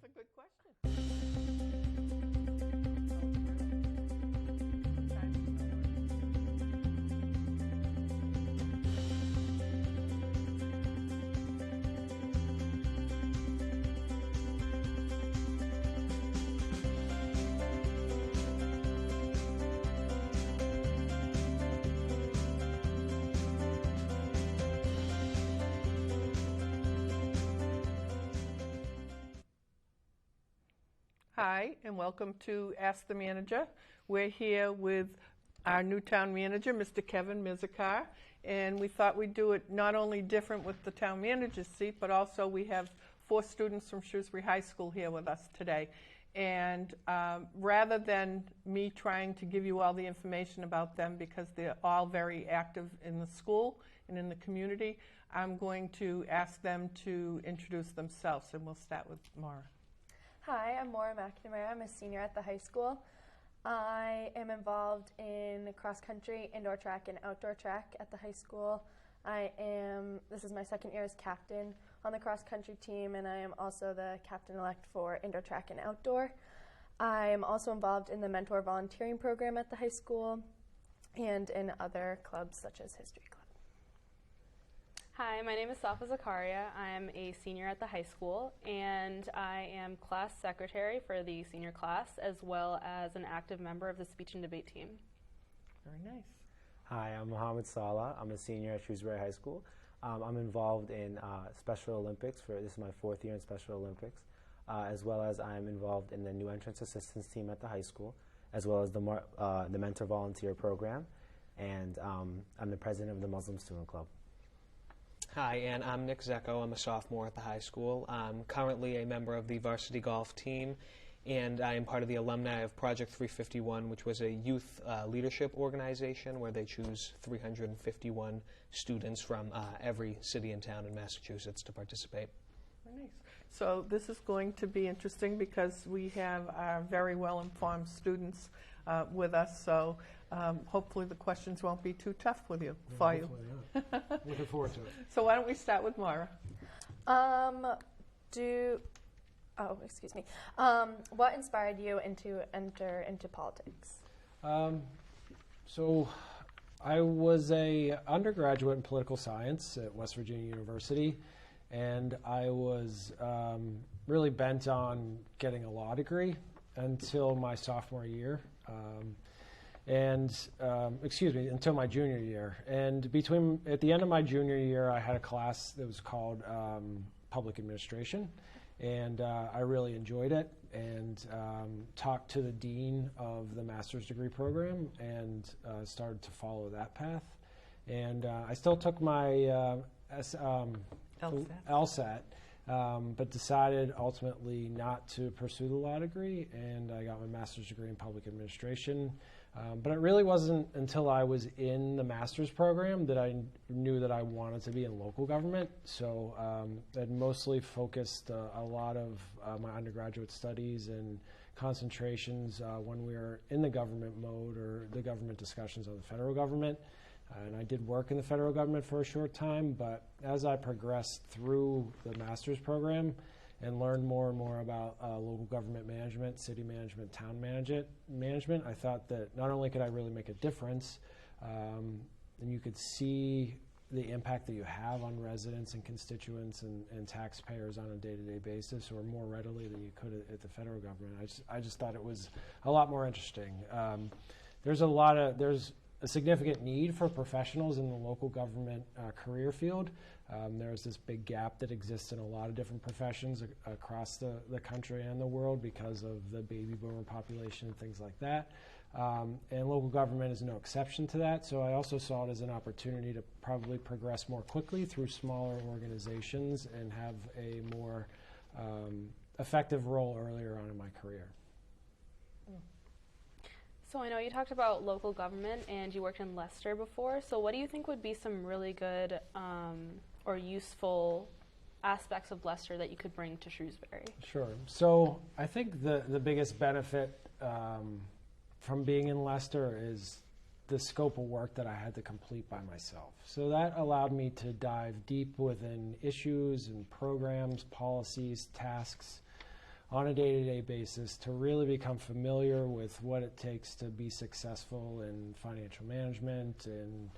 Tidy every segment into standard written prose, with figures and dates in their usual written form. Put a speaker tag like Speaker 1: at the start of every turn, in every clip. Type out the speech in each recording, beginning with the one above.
Speaker 1: That's a good question. Hi, and welcome to Ask the Manager. We're here with our new town manager, Mr. Kevin Mizikar, and we thought we'd do it not only different with the town manager's seat, but also we have 4 students from Shrewsbury High School here with us today. And rather than me trying to give you all the information about them, because they're all very active in the school and in the community, I'm going to ask them to introduce themselves, and we'll start with Maura.
Speaker 2: Hi, I'm Maura Mcnamara. I'm a senior at the high school. I am involved in cross-country, indoor track, and outdoor track at the high school. This is my second year as captain on the cross-country team, and I am also the captain-elect for indoor track and outdoor. I am also involved in the mentor volunteering program at the high school and in other clubs such as History Club.
Speaker 3: Hi, my name is Safa Zakaria. I'm a senior at the high school, and I am class secretary for the senior class, as well as an active member of the speech and debate team.
Speaker 1: Very nice.
Speaker 4: Hi, I'm Mohammed Salah. I'm a senior at Shrewsbury High School. I'm involved in Special Olympics. This is my 4th year in Special Olympics, as well as I'm involved in the new entrance assistance team at the high school, as well as the mentor volunteer program, and I'm the president of the Muslim Student Club.
Speaker 5: Hi, and I'm Nick Zecco. I'm a sophomore at the high school. I'm currently a member of the varsity golf team, and I am part of the alumni of Project 351, which was a youth leadership organization where they choose 351 students from every city and town in Massachusetts to participate.
Speaker 1: Very nice. So this is going to be interesting because we have our very well-informed students with us, so hopefully the questions won't be too tough for you.
Speaker 6: Looking forward to it.
Speaker 1: So why don't we start with Maura?
Speaker 2: What inspired you to enter into politics?
Speaker 6: So I was a undergraduate in political science at West Virginia University, and I was really bent on getting a law degree until my sophomore year. Until my junior year. And at the end of my junior year, I had a class that was called Public Administration, and I really enjoyed it, and talked to the dean of the master's degree program and started to follow that path. And I still took my LSAT, but decided ultimately not to pursue the law degree, and I got my master's degree in public administration. But it really wasn't until I was in the master's program that I knew that I wanted to be in local government. So I'd mostly focused a lot of my undergraduate studies and concentrations when we were in the government mode or the government discussions of the federal government. And I did work in the federal government for a short time, but as I progressed through the master's program and learned more and more about local government management, city management, town management, I thought that not only could I really make a difference, and you could see the impact that you have on residents and constituents and taxpayers on a day-to-day basis, or more readily than you could at the federal government. I just thought it was a lot more interesting. There's a significant need for professionals in the local government career field. There's this big gap that exists in a lot of different professions across the country and the world because of the baby boomer population and things like that. And local government is no exception to that. So I also saw it as an opportunity to probably progress more quickly through smaller organizations and have a more effective role earlier on in my career.
Speaker 3: So I know you talked about local government and you worked in Leicester before. So what do you think would be some really good or useful aspects of Leicester that you could bring to Shrewsbury?
Speaker 6: Sure. So I think the biggest benefit from being in Leicester is the scope of work that I had to complete by myself. So that allowed me to dive deep within issues and programs, policies, tasks, on a day-to-day basis to really become familiar with what it takes to be successful in financial management and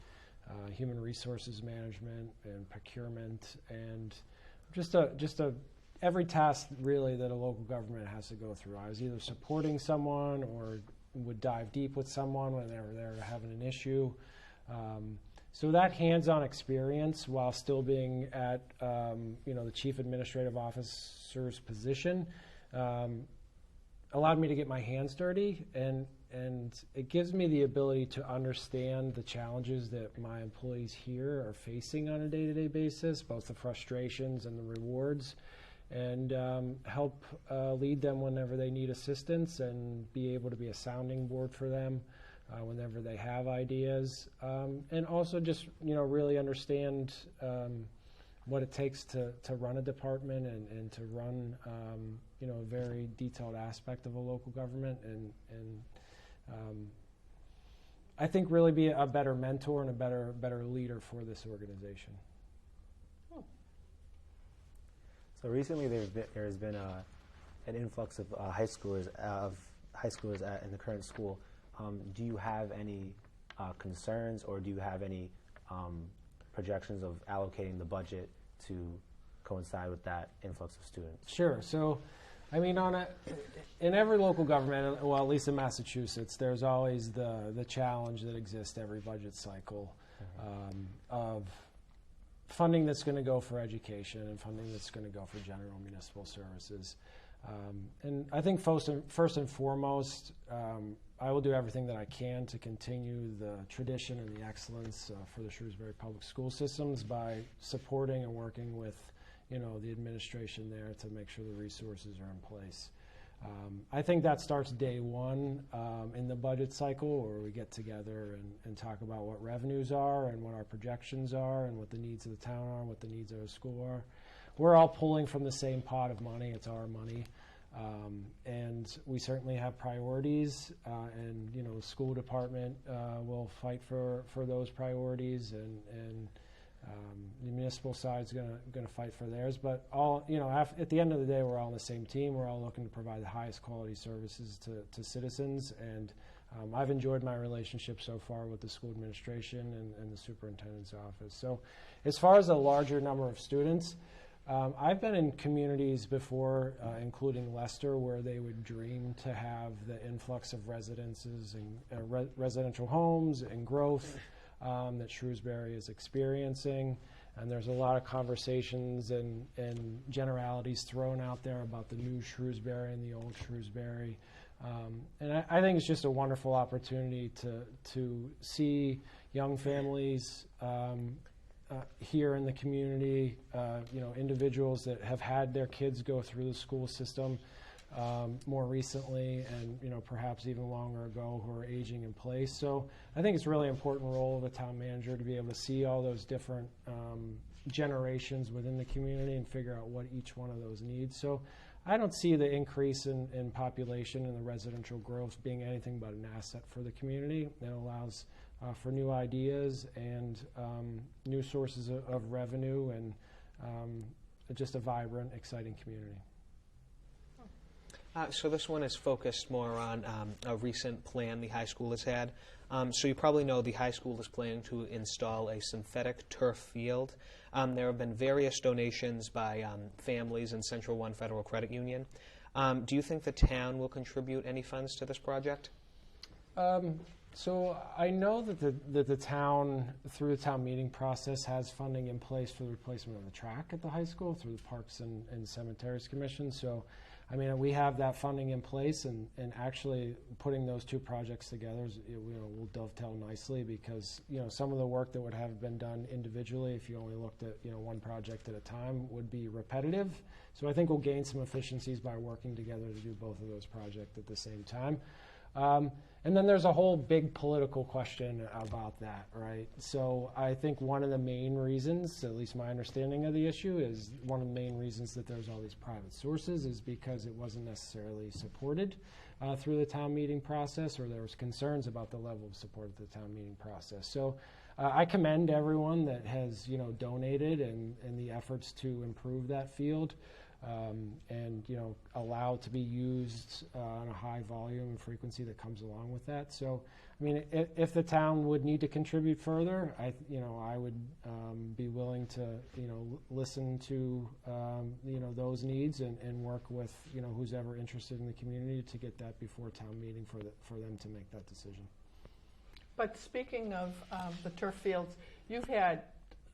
Speaker 6: human resources management and procurement, and just every task really that a local government has to go through. I was either supporting someone or would dive deep with someone when they were there having an issue. So that hands-on experience, while still being at the chief administrative officer's position, allowed me to get my hands dirty, and it gives me the ability to understand the challenges that my employees here are facing on a day-to-day basis, both the frustrations and the rewards, and help lead them whenever they need assistance and be able to be a sounding board for them whenever they have ideas, and also just really understand what it takes to run a department and to run a very detailed aspect of a local government, and I think really be a better mentor and a better leader for this organization.
Speaker 4: So recently there's been an influx of high schoolers in the current school. Do you have any concerns, or do you have any projections of allocating the budget to coincide with that influx of students?
Speaker 6: Sure. So, I mean, in every local government, well, at least in Massachusetts, there's always the challenge that exists every budget cycle of funding that's going to go for education and funding that's going to go for general municipal services. And I think first and foremost, I will do everything that I can to continue the tradition and the excellence for the Shrewsbury public school systems by supporting and working with the administration there to make sure the resources are in place. I think that starts day one in the budget cycle, where we get together and talk about what revenues are and what our projections are and what the needs of the town are and what the needs of the school are. We're all pulling from the same pot of money. It's our money. And we certainly have priorities, and the school department will fight for those priorities, and the municipal side is going to fight for theirs. But at the end of the day, we're all on the same team. We're all looking to provide the highest quality services to citizens, and I've enjoyed my relationship so far with the school administration and the superintendent's office. So, as far as a larger number of students, I've been in communities before, including Leicester, where they would dream to have the influx of residences and residential homes and growth that Shrewsbury is experiencing. And there's a lot of conversations and generalities thrown out there about the new Shrewsbury and the old Shrewsbury. And I think it's just a wonderful opportunity to see young families here in the community, individuals that have had their kids go through the school system more recently, and perhaps even longer ago, who are aging in place. So I think it's a really important role of a town manager to be able to see all those different generations within the community and figure out what each one of those needs. So I don't see the increase in population and the residential growth being anything but an asset for the community. It allows for new ideas and new sources of revenue, and just a vibrant, exciting community.
Speaker 5: So this one is focused more on a recent plan the high school has had. So you probably know the high school is planning to install a synthetic turf field. There have been various donations by families and Central One Federal Credit Union. Do you think the town will contribute any funds to this project?
Speaker 6: So I know that the town, through the town meeting process, has funding in place for the replacement of the track at the high school through the Parks and Cemeteries Commission. So, I mean, we have that funding in place, and actually putting those two projects together will dovetail nicely, because some of the work that would have been done individually, if you only looked at one project at a time, would be repetitive. So I think we'll gain some efficiencies by working together to do both of those projects at the same time. And then there's a whole big political question about that, right? So I think one of the main reasons, at least my understanding of the issue, is one of the main reasons that there's all these private sources is because it wasn't necessarily supported through the town meeting process, or there was concerns about the level of support at the town meeting process. So I commend everyone that has donated and the efforts to improve that field. and allowed to be used on a high volume and frequency that comes along with that. So, I mean, if the town would need to contribute further, I would be willing to listen to those needs and work with who's ever interested in the community to get that before town meeting for them to make that decision.
Speaker 1: But speaking of the turf fields, you've had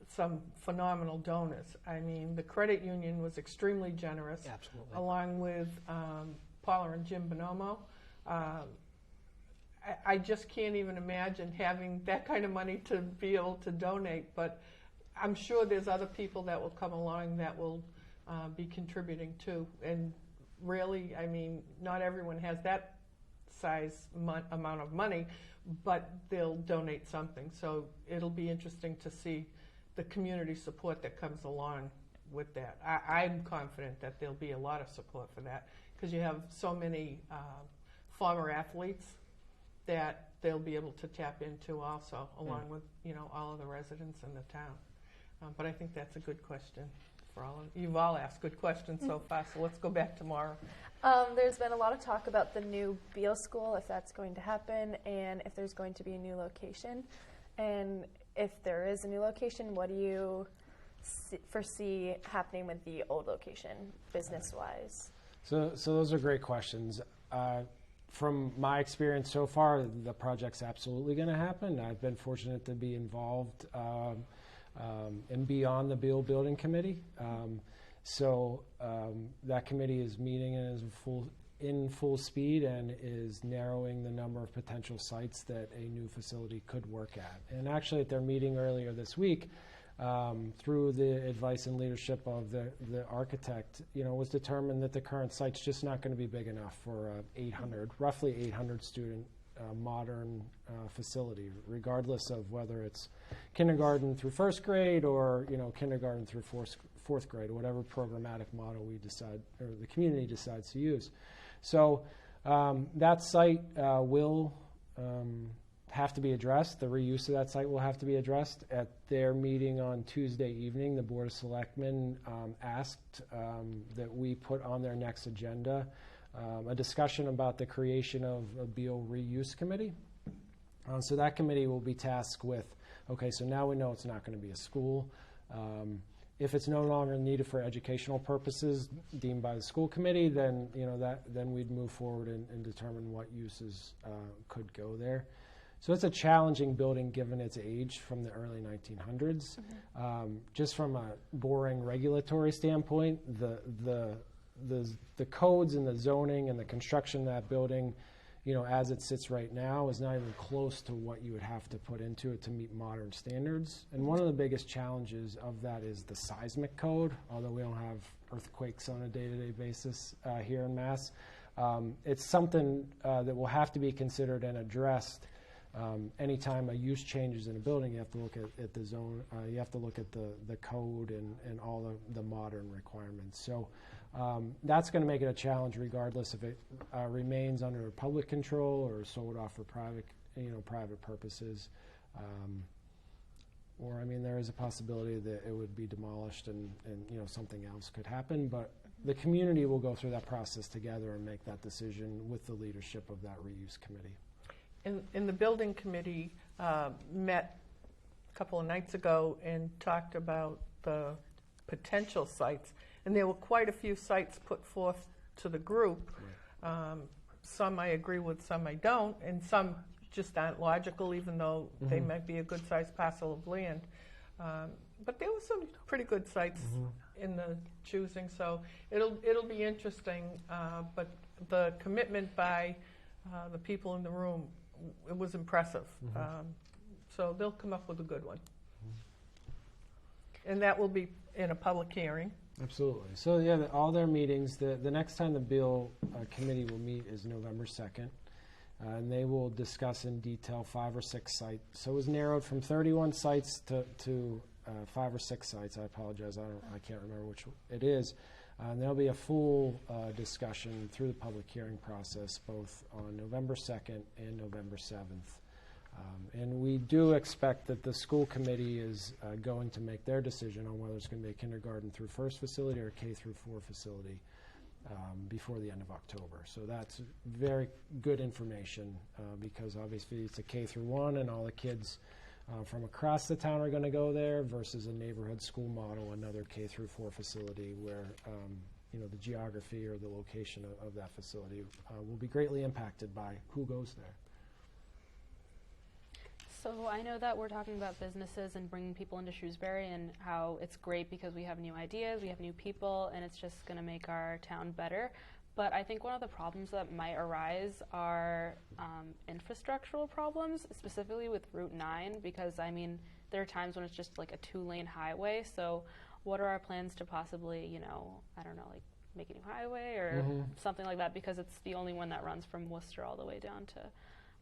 Speaker 1: some phenomenal donors. I mean, the credit union was extremely generous.
Speaker 5: Absolutely.
Speaker 1: Along with Paula and Jim Bonomo. I just can't even imagine having that kind of money to be able to donate, but I'm sure there's other people that will come along that will be contributing too. And really, I mean, not everyone has that size amount of money, but they'll donate something. So it'll be interesting to see the community support that comes along with that. I'm confident that there'll be a lot of support for that because you have so many former athletes that they'll be able to tap into also, along with all of the residents in the town. But I think that's a good question for all of you. You've all asked good questions so far, so let's go back to Maura.
Speaker 2: There's been a lot of talk about the new Beale School, if that's going to happen, and if there's going to be a new location. And if there is a new location, what do you foresee happening with the old location, business-wise?
Speaker 6: So those are great questions. From my experience so far, the project's absolutely going to happen. I've been fortunate to be involved and be on the Beale Building Committee. That committee is meeting and is in full speed and is narrowing the number of potential sites that a new facility could work at. And actually at their meeting earlier this week, through the advice and leadership of the architect, it was determined that the current site's just not going to be big enough for roughly 800 student modern facility, regardless of whether it's kindergarten through first grade or kindergarten through fourth grade, or whatever programmatic model we decide or the community decides to use. So that site will have to be addressed. The reuse of that site will have to be addressed. At their meeting on Tuesday evening, the Board of Selectmen asked that we put on their next agenda a discussion about the creation of a Beale Reuse Committee. So that committee will be tasked with, okay, so now we know it's not going to be a school. If it's no longer needed for educational purposes deemed by the school committee, then then we'd move forward and determine what uses could go there. So it's a challenging building given its age from the early 1900s. Just from a boring regulatory standpoint, the codes and the zoning and the construction of that building, as it sits right now, is not even close to what you would have to put into it to meet modern standards. And one of the biggest challenges of that is the seismic code, although we don't have earthquakes on a day-to-day basis here in Mass. It's something that will have to be considered and addressed. Anytime a use changes in a building, you have to look at the zone, you have to look at the code and all the modern requirements. So that's going to make it a challenge regardless if it remains under public control or sold off for private purposes. Or, there is a possibility that it would be demolished and something else could happen. But the community will go through that process together and make that decision with the leadership of that reuse committee.
Speaker 1: And the building committee met a couple of nights ago and talked about the potential sites. And there were quite a few sites put forth to the group. Right. Some I agree with, some I don't, and some just aren't logical, even though they might be a good-sized parcel of land. But there were some pretty good sites in the choosing, so it'll be interesting. But the commitment by the people in the room, it was impressive. So they'll come up with a good one. And that will be in a public hearing.
Speaker 6: Absolutely. So yeah, all their meetings, the next time the Beale committee will meet is November 2nd. And they will discuss in detail 5 or 6 sites. So it was narrowed from 31 sites to 5 or 6 sites. I apologize, I can't remember which it is. And there'll be a full discussion through the public hearing process, both on November 2nd and November 7th. And we do expect that the school committee is going to make their decision on whether it's going to be a kindergarten through first facility or a K through 4 facility before the end of October. So that's very good information because obviously it's a K through 1 and all the kids from across the town are going to go there versus a neighborhood school model, another K through 4 facility where the geography or the location of that facility will be greatly impacted by who goes there.
Speaker 3: So I know that we're talking about businesses and bringing people into Shrewsbury and how it's great because we have new ideas, we have new people, and it's just going to make our town better. But I think one of the problems that might arise are infrastructural problems, specifically with Route 9, because, I mean, there are times when it's just like a 2-lane highway. So what are our plans to possibly, I don't know, like make a new highway or something like that, because it's the only one that runs from Worcester all the way down to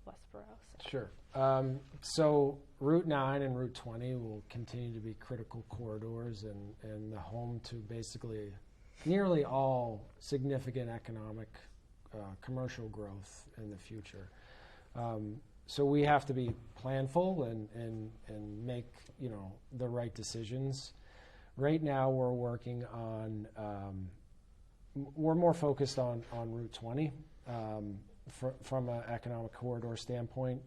Speaker 3: Westboro. So.
Speaker 6: Sure. So Route 9 and Route 20 will continue to be critical corridors and the home to basically nearly all significant economic commercial growth in the future. So we have to be planful and make the right decisions. Right now we're working on, we're more focused on Route 20 from an economic corridor standpoint,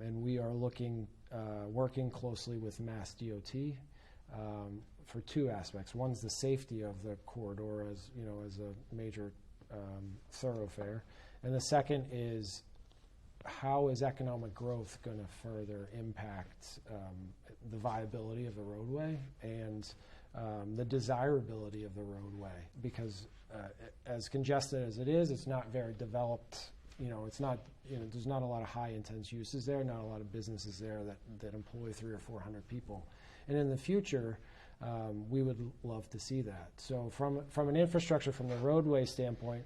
Speaker 6: and we are working closely with Mass DOT for 2 aspects. One's the safety of the corridor as a major thoroughfare, and the second is how is economic growth going to further impact the viability of the roadway and the desirability of the roadway, because as congested as it is, it's not very developed. It's not. There's not a lot of high intense uses there. Not a lot of businesses there that employ 300 or 400 people. And in the future, we would love to see that. So from an infrastructure, from the roadway standpoint,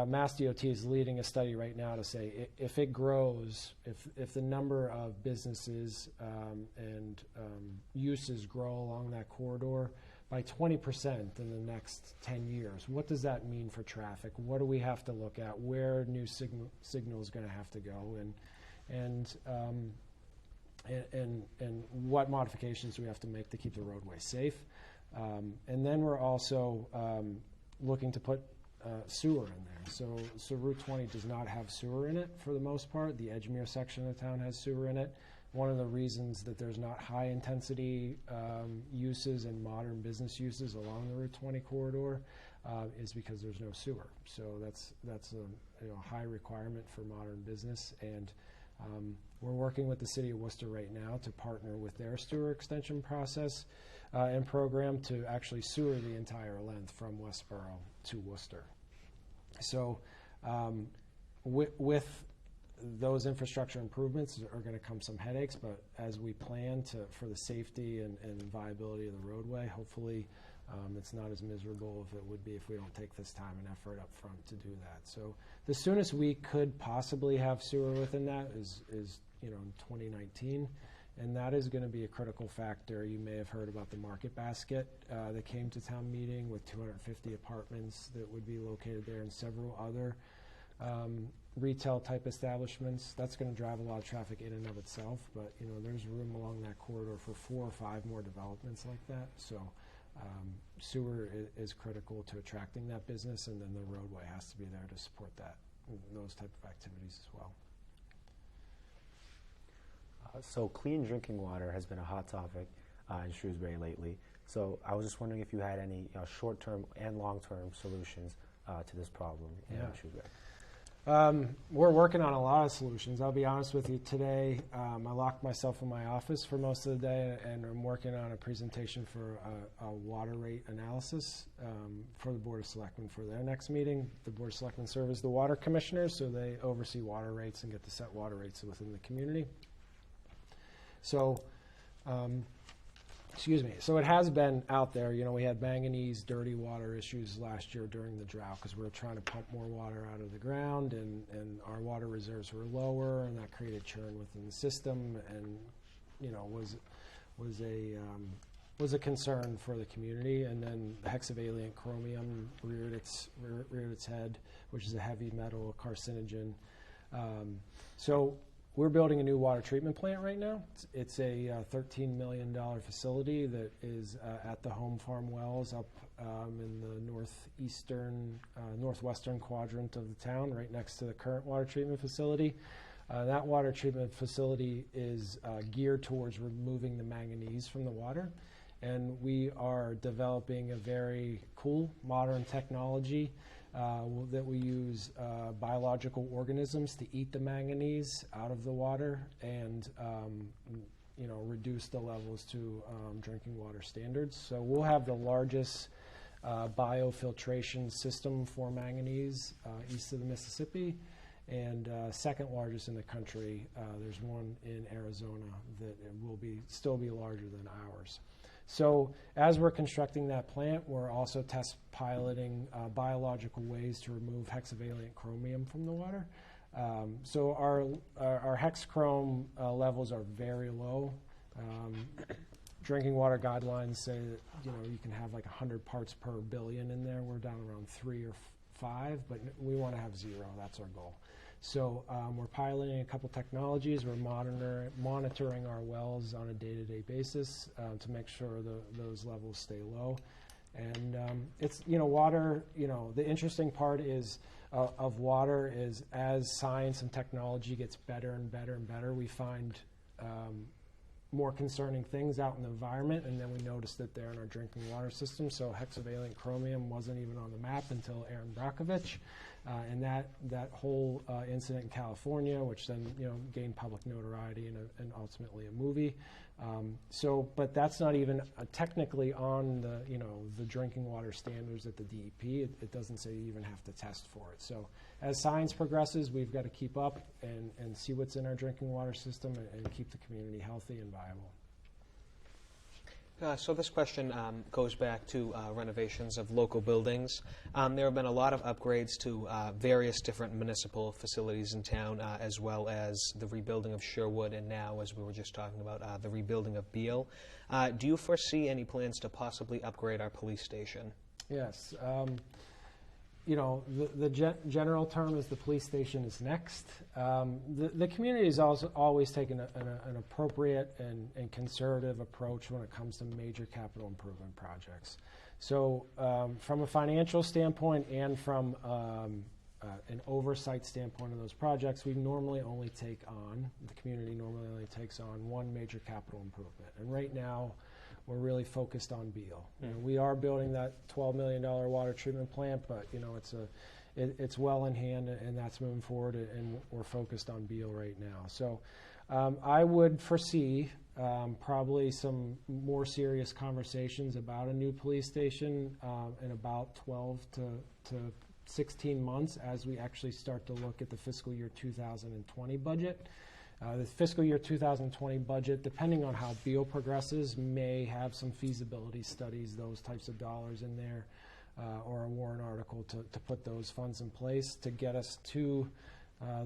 Speaker 6: Mass DOT is leading a study right now to say if it grows, if the number of businesses and uses grow along that corridor by 20% in the next 10 years, what does that mean for traffic? What do we have to look at? Where new signal is going to have to go, and what modifications do we have to make to keep the roadway safe? And then we're also looking to put sewer in there. So Route 20 does not have sewer in it for the most part. The Edgemere section of the town has sewer in it. One of the reasons that there's not high intensity uses and modern business uses along the Route 20 corridor is because there's no sewer. So that's a high requirement for modern business, and we're working with the city of Worcester right now to partner with their sewer extension process and program to actually sewer the entire length from Westboro to Worcester. So with those infrastructure improvements are going to come some headaches, but as we plan for the safety and viability of the roadway, hopefully it's not as miserable as it would be if we don't take this time and effort up front to do that. So the soonest we could possibly have sewer within that is in 2019, and that is going to be a critical factor. You may have heard about the market basket that came to town meeting with 250 apartments that would be located there and several other retail type establishments. That's going to drive a lot of traffic in and of itself, but there's room along that corridor for 4 or 5 more developments like that. So sewer is critical to attracting that business, and then the roadway has to be there to support those type of activities as well.
Speaker 4: So clean drinking water has been a hot topic in Shrewsbury lately. So I was just wondering if you had any short-term and long-term solutions to this problem in Shrewsbury.
Speaker 6: We're working on a lot of solutions. I'll be honest with you. Today, I locked myself in my office for most of the day, and I'm working on a presentation for a water rate analysis for the Board of Selectmen for their next meeting. The Board of Selectmen serve as the water commissioners, so they oversee water rates and get to set water rates within the community. So, So it has been out there. We had manganese, dirty water issues last year during the drought because we were trying to pump more water out of the ground, and our water reserves were lower, and that created churn within the system, and was a concern for the community. And then the hexavalent chromium reared its head, which is a heavy metal carcinogen. So we're building a new water treatment plant right now. It's a $13 million facility that is at the Home Farm Wells up in the northwestern quadrant of the town, right next to the current water treatment facility. That water treatment facility is geared towards removing the manganese from the water. And we are developing a very cool modern technology that we use biological organisms to eat the manganese out of the water and reduce the levels to drinking water standards. So we'll have the largest biofiltration system for manganese east of the Mississippi, and second largest in the country. There's one in Arizona that will still be larger than ours. So as we're constructing that plant, we're also test piloting biological ways to remove hexavalent chromium from the water. So our hexchrome levels are very low. Drinking water guidelines say that you can have like 100 parts per billion in there. We're down around 3 or 5, but we want to have 0. That's our goal. So we're piloting a couple technologies. We're monitoring our wells on a day-to-day basis to make sure those levels stay low. And it's water. The interesting part is of water is as science and technology gets better and better and better, we find more concerning things out in the environment, and then we noticed that they're in our drinking water system. So hexavalent chromium wasn't even on the map until Aaron Brockovich. And that whole incident in California, which then gained public notoriety and ultimately a movie. But that's not even technically on the drinking water standards at the DEP. It doesn't say you even have to test for it. So as science progresses, we've got to keep up and see what's in our drinking water system and keep the community healthy and viable.
Speaker 5: So this question goes back to renovations of local buildings. There have been a lot of upgrades to various different municipal facilities in town, as well as the rebuilding of Sherwood, and now, as we were just talking about, the rebuilding of Beale. Do you foresee any plans to possibly upgrade our police station?
Speaker 6: Yes. The general term is the police station is next. The community has also always taken an appropriate and conservative approach when it comes to major capital improvement projects. So from a financial standpoint and from an oversight standpoint of those projects, the community normally only takes on one major capital improvement. And right now, we're really focused on Beale. We are building that $12 million water treatment plant, but it's well in hand, and that's moving forward, and we're focused on Beale right now. So I would foresee probably some more serious conversations about a new police station in about 12 to 16 months as we actually start to look at the fiscal year 2020 budget. The fiscal year 2020 budget, depending on how Beale progresses, may have some feasibility studies, those types of dollars in there, or a warrant article to put those funds in place to get us to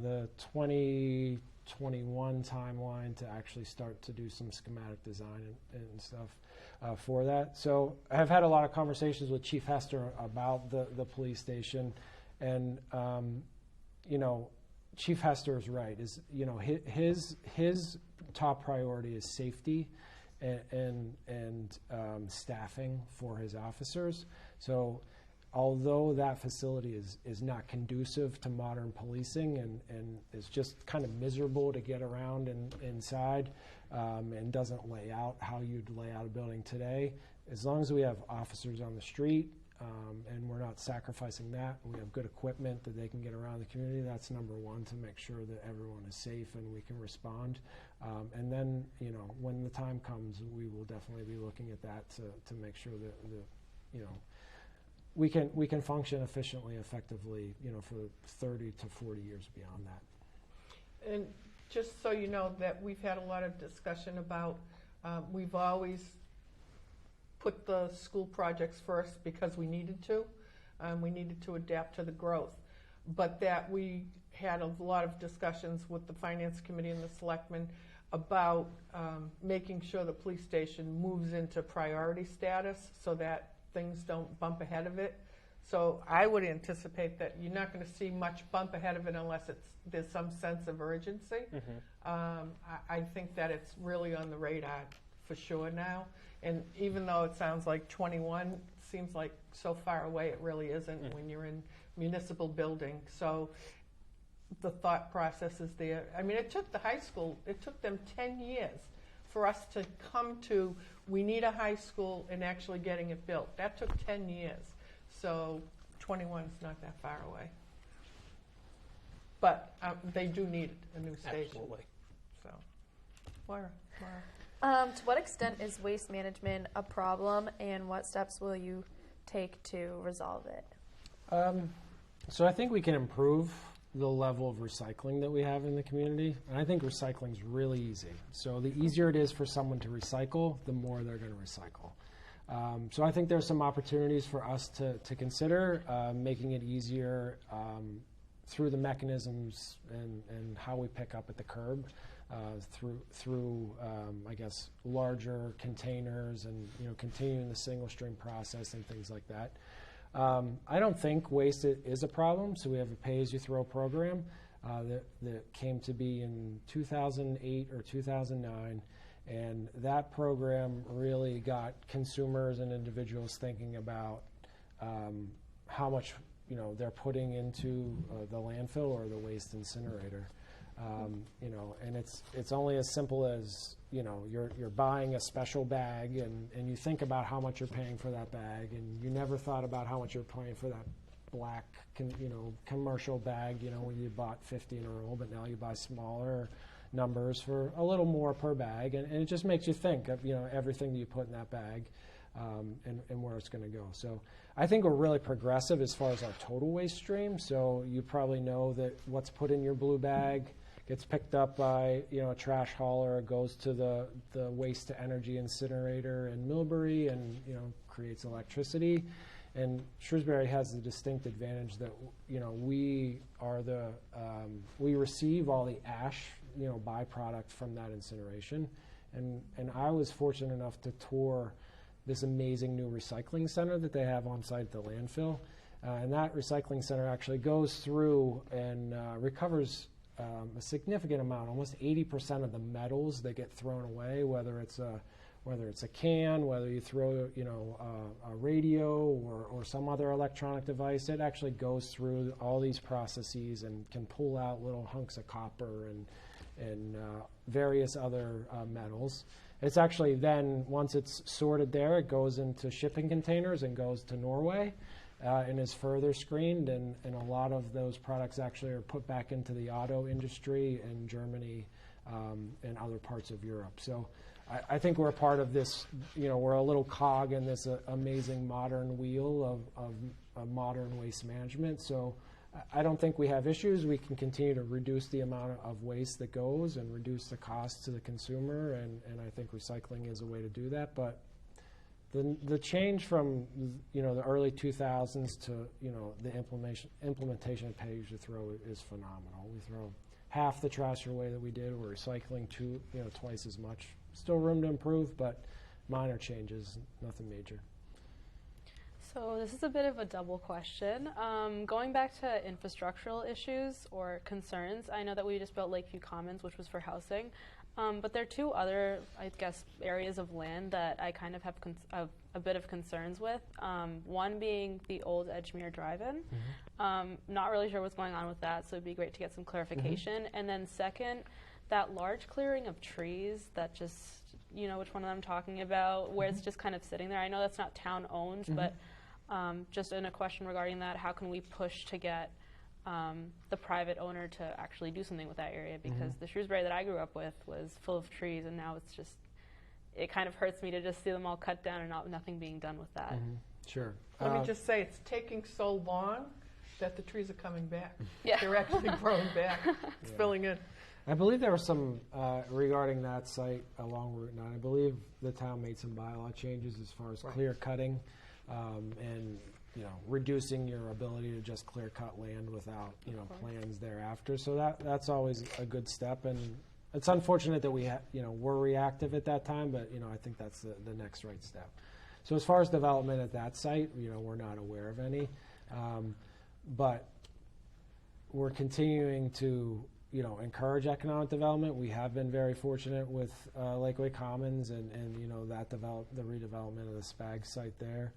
Speaker 6: the 2021 timeline to actually start to do some schematic design and stuff for that. So I've had a lot of conversations with Chief Hester about the police station, and Chief Hester is right. His top priority is safety and staffing for his officers. So although that facility is not conducive to modern policing and is just kind of miserable to get around inside and doesn't lay out how you'd lay out a building today, as long as we have officers on the street and we're not sacrificing that, and we have good equipment that they can get around the community, that's number one, to make sure that everyone is safe and we can respond. And then, when the time comes, we will definitely be looking at that to make sure that we can function efficiently, effectively, for 30 to 40 years beyond that.
Speaker 1: And just so you know that we've had a lot of discussion about, we've always put the school projects first because we needed to. We needed to adapt to the growth. But that we had a lot of discussions with the Finance Committee and the Selectmen about making sure the police station moves into priority status so that things don't bump ahead of it. So I would anticipate that you're not going to see much bump ahead of it unless there's some sense of urgency. I think that it's really on the radar for sure now. And even though it sounds like 21 seems like so far away, it really isn't when you're in municipal building. So the thought process is there. I mean, it took the high school, it took them 10 years for us to come to, we need a high school and actually getting it built. That took 10 years. So 21 is not that far away. But they do need a new station.
Speaker 5: Absolutely.
Speaker 1: So, Maura.
Speaker 2: To what extent is waste management a problem, and what steps will you take to resolve it?
Speaker 6: So I think we can improve the level of recycling that we have in the community. And I think recycling is really easy. So the easier it is for someone to recycle, the more they're going to recycle. So I think there's some opportunities for us to consider making it easier through the mechanisms and how we pick up at the curb, through I guess larger containers and continuing the single stream process and things like that. I don't think waste is a problem, so we have a pay-as-you-throw program that came to be in 2008 or 2009, and that program really got consumers and individuals thinking about how much they're putting into the landfill or the waste incinerator. And it's only as simple as you're buying a special bag and you think about how much you're paying for that bag, and you never thought about how much you're paying for that black commercial bag when you bought 50 in a roll, but now you buy smaller numbers for a little more per bag, and it just makes you think of everything that you put in that bag and where it's going to go. So I think we're really progressive as far as our total waste stream. So you probably know that what's put in your blue bag gets picked up by a trash hauler, goes to the waste to energy incinerator in Millbury, and creates electricity. And Shrewsbury has the distinct advantage that we are we receive all the ash byproduct from that incineration. And I was fortunate enough to tour this amazing new recycling center that they have on site at the landfill. And that recycling center actually goes through and recovers a significant amount, almost 80% of the metals that get thrown away, whether it's a can, whether you throw a radio or some other electronic device. It actually goes through all these processes and can pull out little hunks of copper and various other metals. It's actually then, once it's sorted there, it goes into shipping containers and goes to Norway and is further screened, and a lot of those products actually are put back into the auto industry in Germany and other parts of Europe. So I think we're a part of this, we're a little cog in this amazing modern wheel of modern waste management. So I don't think we have issues. We can continue to reduce the amount of waste that goes and reduce the cost to the consumer, and I think recycling is a way to do that. But the change from the early 2000s to the implementation of pay-as-you-throw is phenomenal. We throw half the trash away that we did. We're recycling twice as much. Still room to improve, but minor changes, nothing major.
Speaker 3: So this is a bit of a double question. Going back to infrastructural issues or concerns, I know that we just built Lakeview Commons, which was for housing, but there are two other, I guess, areas of land that I kind of have a bit of concerns with. One being the old Edgemere Drive-In. Not really sure what's going on with that, so it'd be great to get some clarification. And then second, that large clearing of trees that just, which one I'm talking about, where it's just kind of sitting there. I know that's not town-owned, but just in a question regarding that, how can we push to get the private owner to actually do something with that area? Because the Shrewsbury that I grew up with was full of trees, and now it's just, it kind of hurts me to just see them all cut down and nothing being done with that.
Speaker 6: Sure.
Speaker 1: Let me just say, it's taking so long that the trees are coming back.
Speaker 3: Yeah.
Speaker 1: They're actually growing back. It's filling in.
Speaker 6: I believe there was some, regarding that site along Route 9, I believe the town made some bylaw changes as far as clear cutting and reducing your ability to just clear cut land without plans thereafter. So that's always a good step, and it's unfortunate that we were reactive at that time, but I think that's the next right step. So as far as development at that site, we're not aware of any. But we're continuing to, encourage economic development. We have been very fortunate with Lakeway Commons and the redevelopment of the SPAG site there.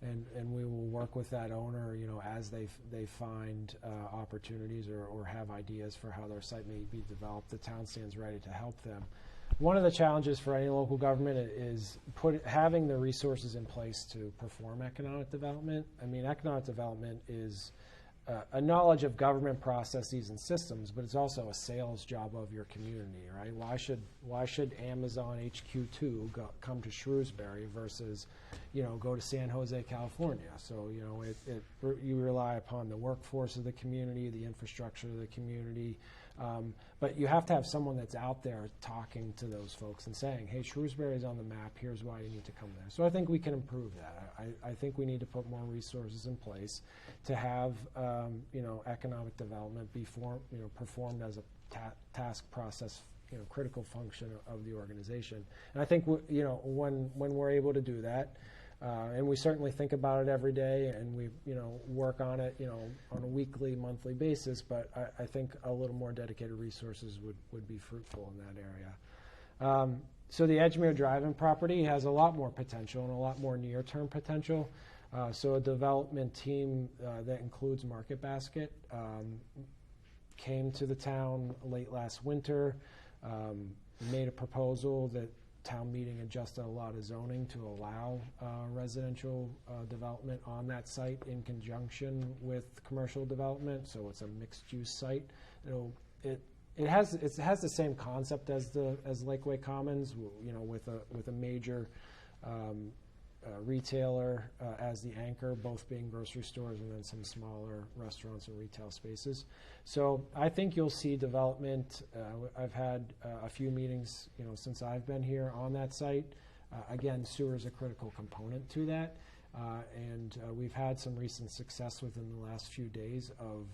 Speaker 6: And we will work with that owner, as they find opportunities or have ideas for how their site may be developed. The town stands ready to help them. One of the challenges for any local government is having the resources in place to perform economic development. I mean, economic development is a knowledge of government processes and systems, but it's also a sales job of your community, right? Why should Amazon HQ2 come to Shrewsbury versus, go to San Jose, California? So, you rely upon the workforce of the community, the infrastructure of the community, but you have to have someone that's out there talking to those folks and saying, hey, Shrewsbury's on the map, here's why you need to come there. So I think we can improve that. I think we need to put more resources in place to have, economic development be performed as a task process, critical function of the organization. And I think, when we're able to do that, and we certainly think about it every day, and we, work on it, on a weekly, monthly basis. But I think a little more dedicated resources would be fruitful in that area. So the Edgemere Drive-In property has a lot more potential and a lot more near-term potential. So a development team that includes Market Basket came to the town late last winter, made a proposal that town meeting adjusted a lot of zoning to allow residential development on that site in conjunction with commercial development. So it's a mixed-use site. It has the same concept as Lakeway Commons, with a major retailer as the anchor, both being grocery stores and then some smaller restaurants and retail spaces. So I think you'll see development. I've had a few meetings, since I've been here on that site. Again, sewer is a critical component to that. And we've had some recent success within the last few days of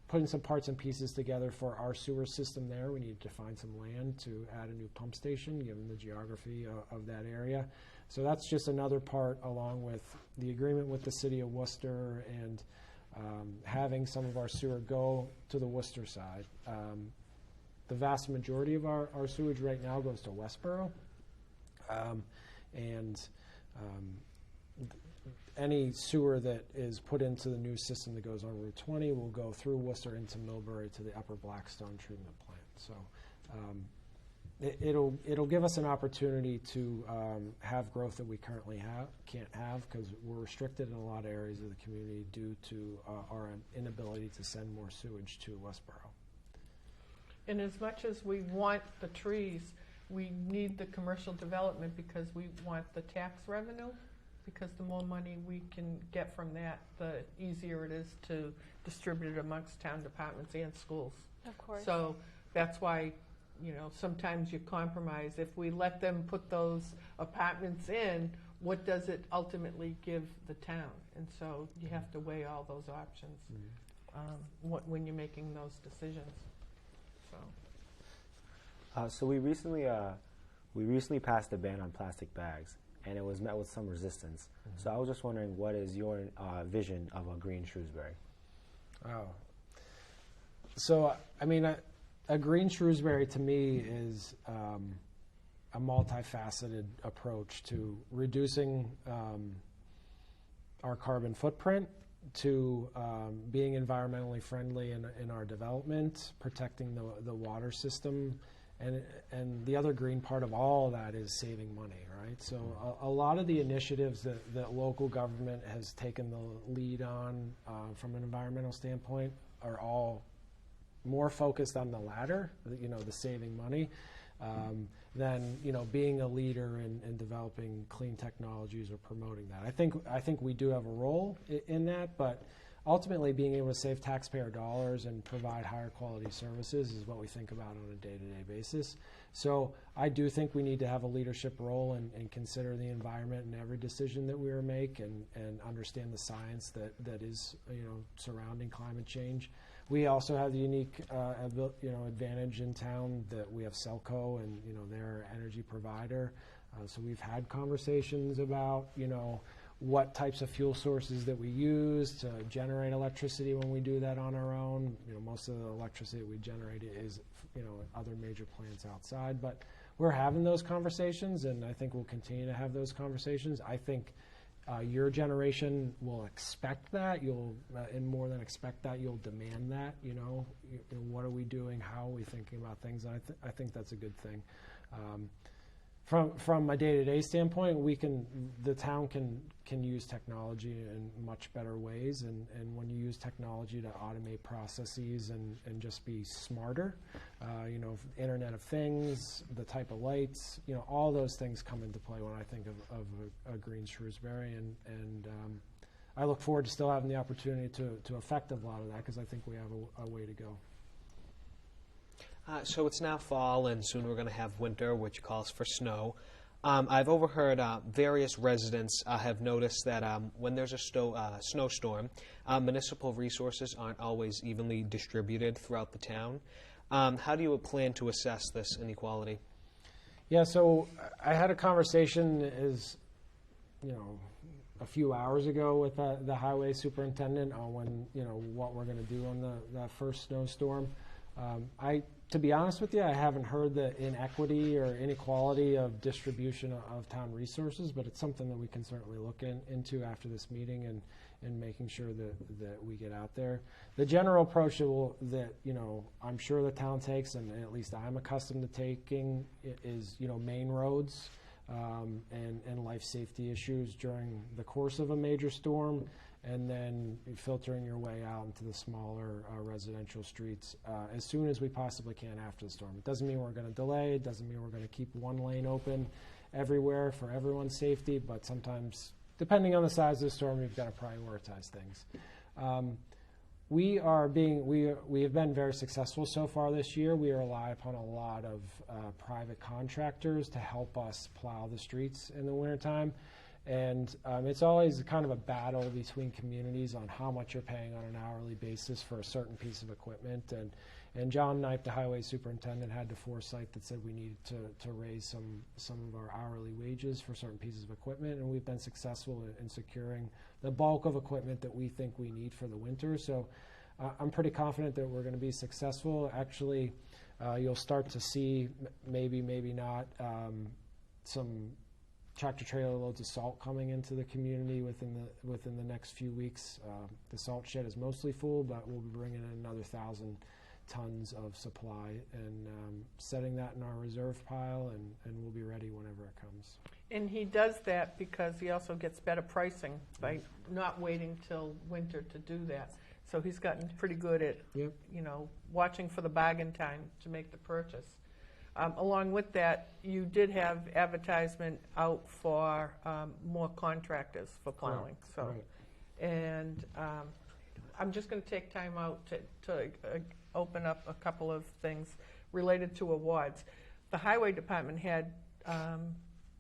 Speaker 6: putting some parts and pieces together for our sewer system there. We needed to find some land to add a new pump station, given the geography of that area. So that's just another part, along with the agreement with the city of Worcester and having some of our sewer go to the Worcester side. The vast majority of our sewage right now goes to Westboro. Any sewer that is put into the new system that goes on Route 20 will go through Worcester into Millbury to the Upper Blackstone treatment plant. So it'll give us an opportunity to have growth that we currently can't have, because we're restricted in a lot of areas of the community due to our inability to send more sewage to Westboro.
Speaker 1: And as much as we want the trees, we need the commercial development because we want the tax revenue, because the more money we can get from that, the easier it is to distribute it amongst town departments and schools.
Speaker 3: Of course.
Speaker 1: So that's why, sometimes you compromise. If we let them put those apartments in, what does it ultimately give the town? And so you have to weigh all those options when you're making those decisions.
Speaker 4: So we recently passed a ban on plastic bags, and it was met with some resistance. Mm-hmm. So I was just wondering, what is your vision of a green Shrewsbury?
Speaker 6: Oh. So, a green Shrewsbury to me is a multifaceted approach to reducing our carbon footprint, to being environmentally friendly in our development, protecting the water system, and the other green part of all of that is saving money, right? So a lot of the initiatives that local government has taken the lead on from an environmental standpoint are all more focused on the latter, the saving money, than being a leader in developing clean technologies or promoting that. I think we do have a role in that, but ultimately being able to save taxpayer dollars and provide higher quality services is what we think about on a day-to-day basis. So I do think we need to have a leadership role and consider the environment in every decision that we make, and understand the science that is surrounding climate change. We also have the unique advantage in town that we have Selco, and they're an energy provider. So we've had conversations about what types of fuel sources that we use to generate electricity when we do that on our own. Most of the electricity we generate is, other major plants outside. But we're having those conversations, and I think we'll continue to have those conversations. I think your generation will expect that. And more than expect that, you'll demand that. What are we doing? How are we thinking about things? And I think that's a good thing. From a day-to-day standpoint, the town can use technology in much better ways, and when you use technology to automate processes and just be smarter, Internet of Things, the type of lights, all those things come into play when I think of a green Shrewsbury, and I look forward to still having the opportunity to affect a lot of that, because I think we have a way to go.
Speaker 5: So it's now fall, and soon we're going to have winter, which calls for snow. I've overheard various residents have noticed that when there's a snowstorm, municipal resources aren't always evenly distributed throughout the town. How do you plan to assess this inequality?
Speaker 6: Yeah, so I had a conversation a few hours ago with the highway superintendent on what we're going to do on that first snowstorm. To be honest with you, I haven't heard the inequity or inequality of distribution of town resources, but it's something that we can certainly look into after this meeting and making sure that we get out there. The general approach that I'm sure the town takes, and at least I'm accustomed to taking, is main roads and life safety issues during the course of a major storm, and then filtering your way out into the smaller residential streets as soon as we possibly can after the storm. It doesn't mean we're going to delay. It doesn't mean we're going to keep one lane open everywhere for everyone's safety, but sometimes, depending on the size of the storm, you've got to prioritize things. We have been very successful so far this year. We rely upon a lot of private contractors to help us plow the streets in the wintertime. And it's always kind of a battle between communities on how much you're paying on an hourly basis for a certain piece of equipment. And John Knipe, the highway superintendent, had the foresight that said we needed to raise some of our hourly wages for certain pieces of equipment. And we've been successful in securing the bulk of equipment that we think we need for the winter. So I'm pretty confident that we're going to be successful. Actually, you'll start to see, maybe not, some tractor-trailer loads of salt coming into the community within the next few weeks. The salt shed is mostly full, but we'll be bringing in another 1,000 tons of supply and setting that in our reserve pile, and we'll be ready whenever it comes.
Speaker 1: And he does that because he also gets better pricing by not waiting till winter to do that. So he's gotten pretty good at, watching for the bargain time to make the purchase. Along with that, you did have advertisement out for more contractors for plowing. And I'm just going to take time out to open up a couple of things related to awards. The highway department had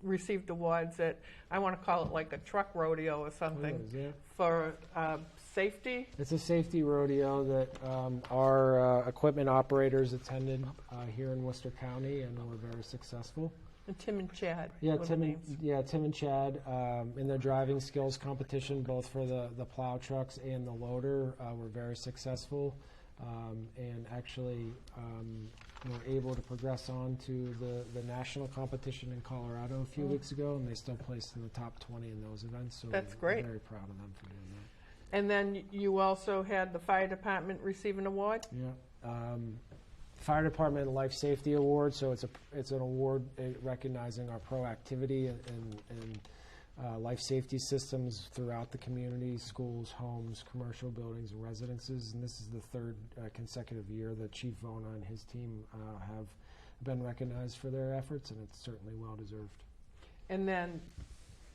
Speaker 1: received awards at, I want to call it like a truck rodeo or something, for safety.
Speaker 6: It's a safety rodeo that our equipment operators attended here in Worcester County, and were very successful.
Speaker 1: And Tim and Chad.
Speaker 6: Tim and Chad in their driving skills competition, both for the plow trucks and the loader, were very successful, and actually were able to progress on to the national competition in Colorado a few weeks ago, and they still placed in the top 20 in those events. So
Speaker 1: that's great.
Speaker 6: We're very proud of them for doing that.
Speaker 1: And then you also had the fire department receive an award?
Speaker 6: Yeah. Fire Department Life Safety Award, so it's an award recognizing our proactivity and life safety systems throughout the community, schools, homes, commercial buildings, and residences. And this is the third consecutive year that Chief Vona and his team have been recognized for their efforts, and it's certainly well-deserved.
Speaker 1: And then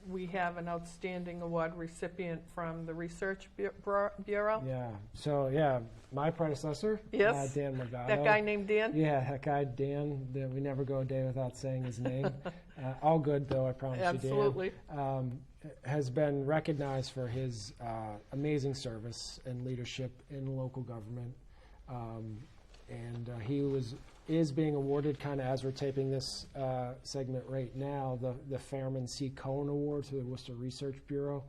Speaker 1: we have an outstanding award recipient from the Research Bureau.
Speaker 6: Yeah. So, my predecessor,
Speaker 1: yes.
Speaker 6: Dan Morgado.
Speaker 1: That guy named Dan?
Speaker 6: Yeah, that guy, Dan. We never go a day without saying his name. All good, though, I promise
Speaker 1: Absolutely.
Speaker 6: you, Dan. Has been recognized for his amazing service and leadership in local government. And he is being awarded, kind of as we're taping this segment right now, the Fairman C. Cohen Award through the Worcester Research Bureau.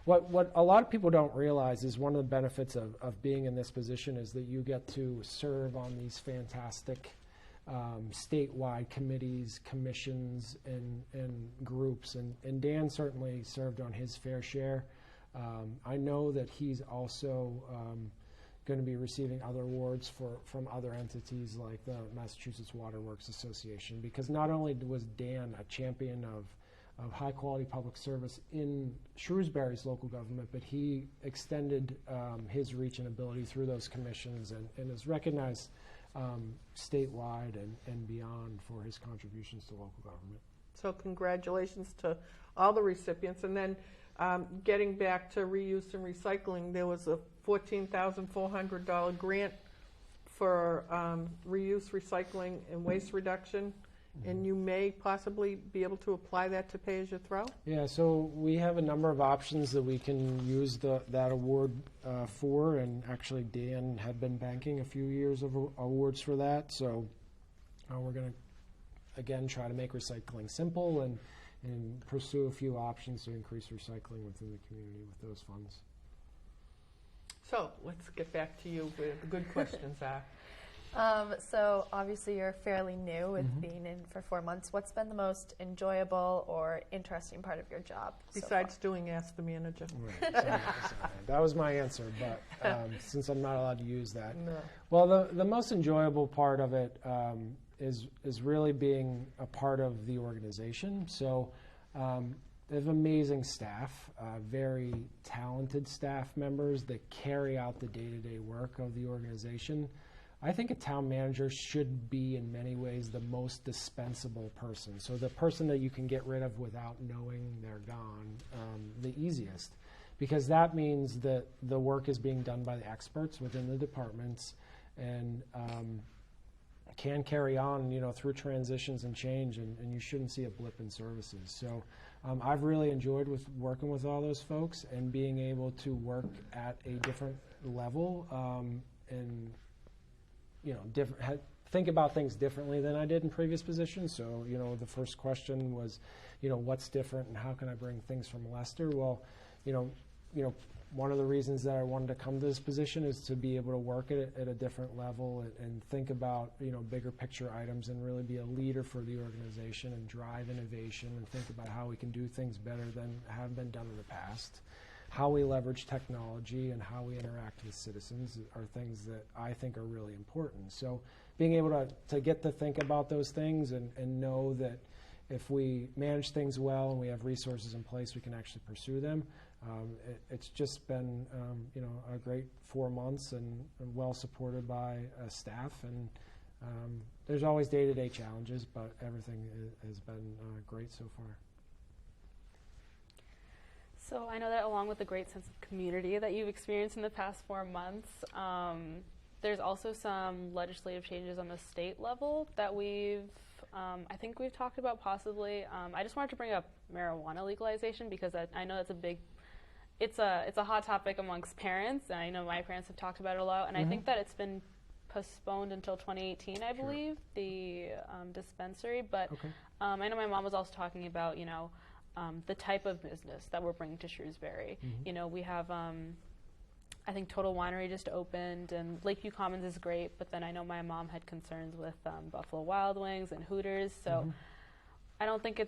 Speaker 6: What a lot of people don't realize is one of the benefits of being in this position is that you get to serve on these fantastic statewide committees, commissions, and groups. And Dan certainly served on his fair share. I know that he's also going to be receiving other awards from other entities like the Massachusetts Water Works Association, because not only was Dan a champion of high quality public service in Shrewsbury's local government, but he extended his reach and ability through those commissions and is recognized statewide and beyond for his contributions to local government.
Speaker 1: So congratulations to all the recipients. And then getting back to reuse and recycling, there was a $14,400 grant for reuse, recycling, and waste reduction. And you may possibly be able to apply that to pay as you throw?
Speaker 6: Yeah, so we have a number of options that we can use that award for, and actually Dan had been banking a few years of awards for that. So we're going to, again, try to make recycling simple and pursue a few options to increase recycling within the community with those funds.
Speaker 1: So let's get back to you where the good questions are.
Speaker 2: So obviously you're fairly new with being in for 4 months. What's been the most enjoyable or interesting part of your job?
Speaker 1: Besides doing Ask the Manager.
Speaker 6: Right. Sorry. That was my answer, but since I'm not allowed to use that.
Speaker 1: No.
Speaker 6: Well, the most enjoyable part of it is really being a part of the organization. So they have amazing staff, very talented staff members that carry out the day-to-day work of the organization. I think a town manager should be, in many ways, the most dispensable person. So the person that you can get rid of without knowing they're gone, the easiest. Because that means that the work is being done by the experts within the departments and can carry on, through transitions and change, and you shouldn't see a blip in services. So I've really enjoyed working with all those folks and being able to work at a different level and think about things differently than I did in previous positions. So, the first question was, what's different and how can I bring things from Leicester? Well, one of the reasons that I wanted to come to this position is to be able to work at a different level and think about, bigger picture items and really be a leader for the organization and drive innovation and think about how we can do things better than have been done in the past. How we leverage technology and how we interact with citizens are things that I think are really important. So being able to get to think about those things and know that if we manage things well and we have resources in place, we can actually pursue them. It's just been a great 4 months and well supported by staff. And there's always day-to-day challenges, but everything has been great so far.
Speaker 3: So I know that along with the great sense of community that you've experienced in the past 4 months, there's also some legislative changes on the state level that I think we've talked about possibly. I just wanted to bring up marijuana legalization because I know that's it's a hot topic amongst parents, and I know my parents have talked about it a lot, and I think that it's been postponed until 2018, I believe, the dispensary. But
Speaker 6: Okay.
Speaker 3: I know my mom was also talking about, the type of business that we're bringing to Shrewsbury. We have, I think Total Winery just opened, and Lakeview Commons is great, but then I know my mom had concerns with Buffalo Wild Wings and Hooters, so I don't think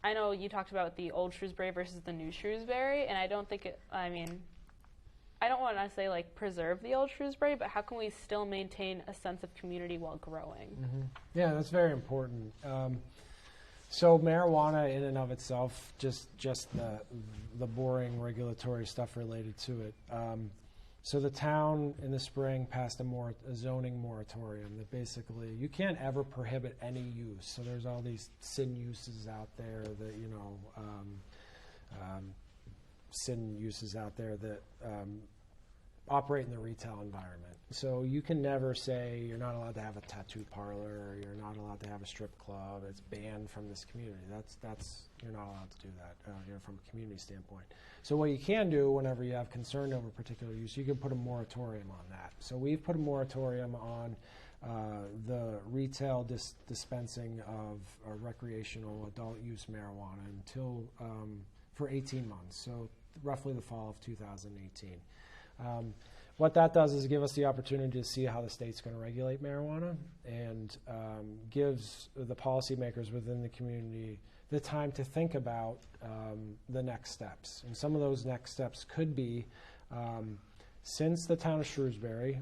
Speaker 3: I know you talked about the old Shrewsbury versus the new Shrewsbury, and I don't think I don't want to say preserve the old Shrewsbury, but how can we still maintain a sense of community while growing?
Speaker 6: Yeah, that's very important. So marijuana in and of itself, just the boring regulatory stuff related to it. So the town in the spring passed a zoning moratorium that basically you can't ever prohibit any use. So there's all these sin uses out there that sin uses out there that operate in the retail environment. So you can never say you're not allowed to have a tattoo parlor or you're not allowed to have a strip club. It's banned from this community. That's you're not allowed to do that from a community standpoint. So what you can do whenever you have concern over particular use, you can put a moratorium on that. So we've put a moratorium on the retail dispensing of recreational adult use marijuana until for 18 months, so roughly the fall of 2018. What that does is give us the opportunity to see how the state's going to regulate marijuana and gives the policymakers within the community the time to think about the next steps. And some of those next steps could be, since the town of Shrewsbury,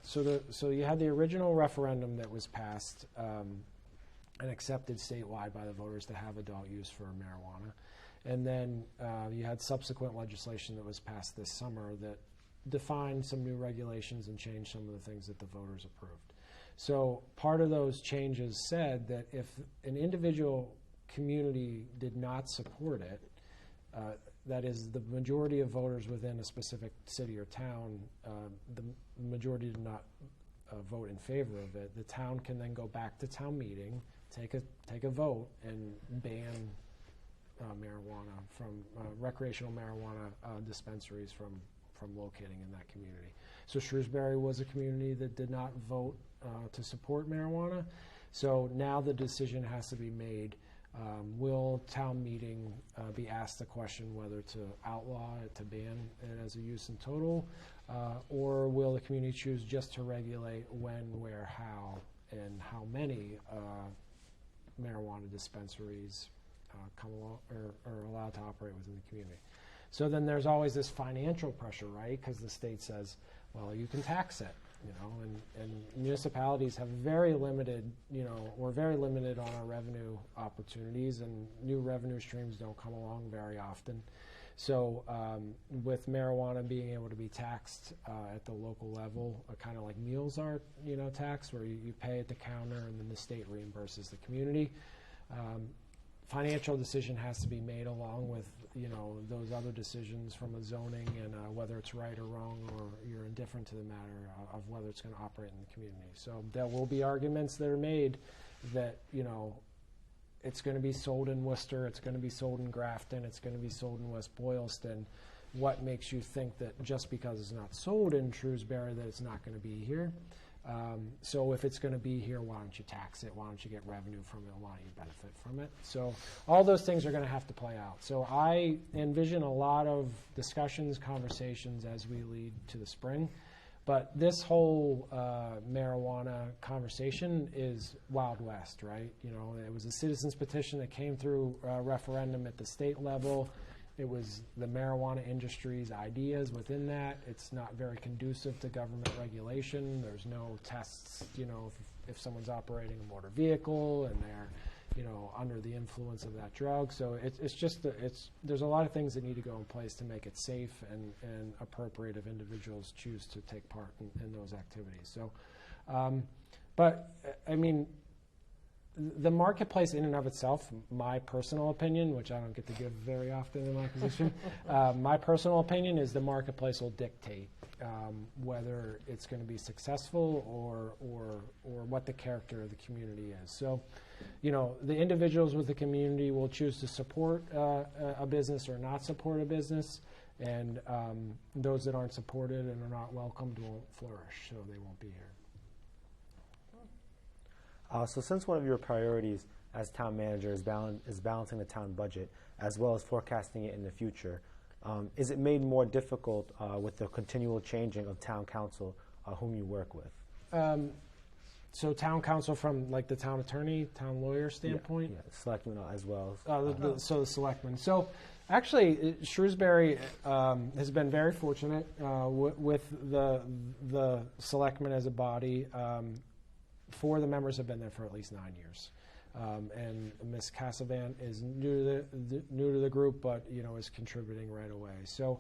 Speaker 6: so you had the original referendum that was passed and accepted statewide by the voters to have adult use for marijuana. And then you had subsequent legislation that was passed this summer that defined some new regulations and changed some of the things that the voters approved. So part of those changes said that if an individual community did not support it, that is the majority of voters within a specific city or town, the majority did not vote in favor of it, the town can then go back to town meeting, take a vote, and ban marijuana from recreational marijuana dispensaries from locating in that community. So Shrewsbury was a community that did not vote to support marijuana. So now the decision has to be made. Will town meeting be asked the question whether to outlaw it, to ban it as a use in total, or will the community choose just to regulate when, where, how, and how many marijuana dispensaries come along or are allowed to operate within the community? So then there's always this financial pressure, right? Because the state says, well, you can tax it, and municipalities have very limited, we're very limited on our revenue opportunities, and new revenue streams don't come along very often. So with marijuana being able to be taxed at the local level, kind of like meals are, taxed, where you pay at the counter and then the state reimburses the community. Financial decision has to be made along with those other decisions from a zoning and whether it's right or wrong, or you're indifferent to the matter of whether it's going to operate in the community. So there will be arguments that are made that it's going to be sold in Worcester, it's going to be sold in Grafton, it's going to be sold in West Boylston. What makes you think that just because it's not sold in Shrewsbury that it's not going to be here? So if it's going to be here, why don't you tax it? Why don't you get revenue from it? Why don't you benefit from it? So all those things are going to have to play out. So I envision a lot of discussions, conversations as we lead to the spring. But this whole marijuana conversation is Wild West, right? It was a citizens petition that came through referendum at the state level. It was the marijuana industry's ideas within that. It's not very conducive to government regulation. There's no tests, if someone's operating a motor vehicle and they're, under the influence of that drug. So there's a lot of things that need to go in place to make it safe and appropriate if individuals choose to take part in those activities. So, but I mean, the marketplace in and of itself, my personal opinion, which I don't get to give very often in my position, my personal opinion is the marketplace will dictate whether it's going to be successful or what the character of the community is. So, the individuals with the community will choose to support a business or not support a business, and those that aren't supported and are not welcomed won't flourish, so they won't be here.
Speaker 4: So since one of your priorities as town manager is balancing the town budget as well as forecasting it in the future, is it made more difficult with the continual changing of town council whom you work with?
Speaker 6: So town council from like the town attorney, town lawyer standpoint?
Speaker 4: Yeah, selectmen as well.
Speaker 6: So the selectmen. So actually, Shrewsbury has been very fortunate with the selectmen as a body. 4 of the members have been there for at least 9 years. And Ms. Cassavant is new to the group, but is contributing right away. So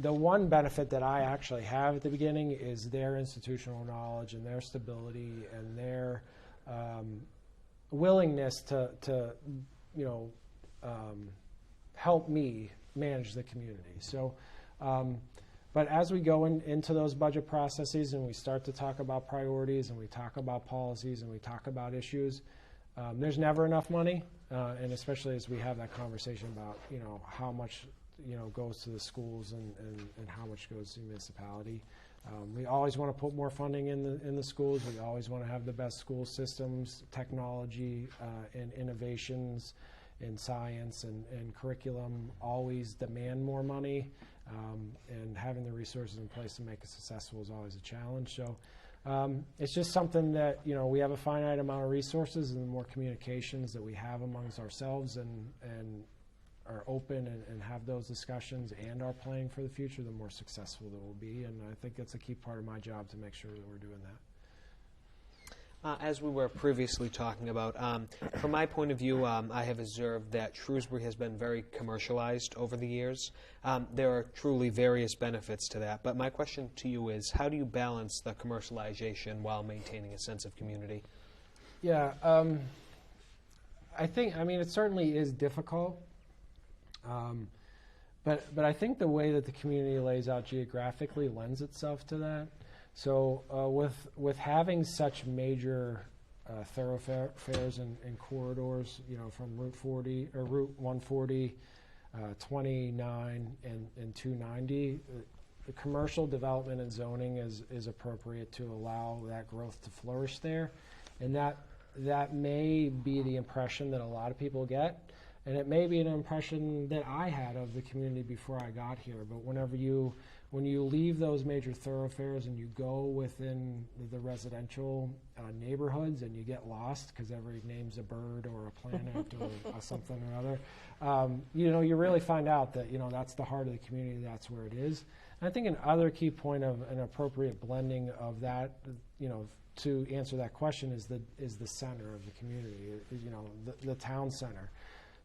Speaker 6: the one benefit that I actually have at the beginning is their institutional knowledge and their stability and their willingness to help me manage the community. So But as we go into those budget processes and we start to talk about priorities and we talk about policies and we talk about issues, there's never enough money, and especially as we have that conversation about, how much, goes to the schools and how much goes to the municipality. We always want to put more funding in the schools. We always want to have the best school systems, technology, and innovations in science and curriculum always demand more money, and having the resources in place to make it successful is always a challenge. So it's just something that, we have a finite amount of resources, and the more communications that we have amongst ourselves and are open and have those discussions and are planning for the future, the more successful that we'll be. And I think that's a key part of my job to make sure that we're doing that.
Speaker 5: As we were previously talking about, from my point of view, I have observed that Shrewsbury has been very commercialized over the years. There are truly various benefits to that, but my question to you is, how do you balance the commercialization while maintaining a sense of community?
Speaker 6: Yeah, it certainly is difficult, but I think the way that the community lays out geographically lends itself to that. So with having such major thoroughfares and corridors, from Route 40 or Route 140, 29, and 290, the commercial development and zoning is appropriate to allow that growth to flourish there, and that may be the impression that a lot of people get, and it may be an impression that I had of the community before I got here. But when you leave those major thoroughfares and you go within the residential neighborhoods and you get lost because every name's a bird or a planet or something or other, you really find out that, that's the heart of the community, that's where it is. And I think another key point of an appropriate blending of that, to answer that question is the center of the community, the town center.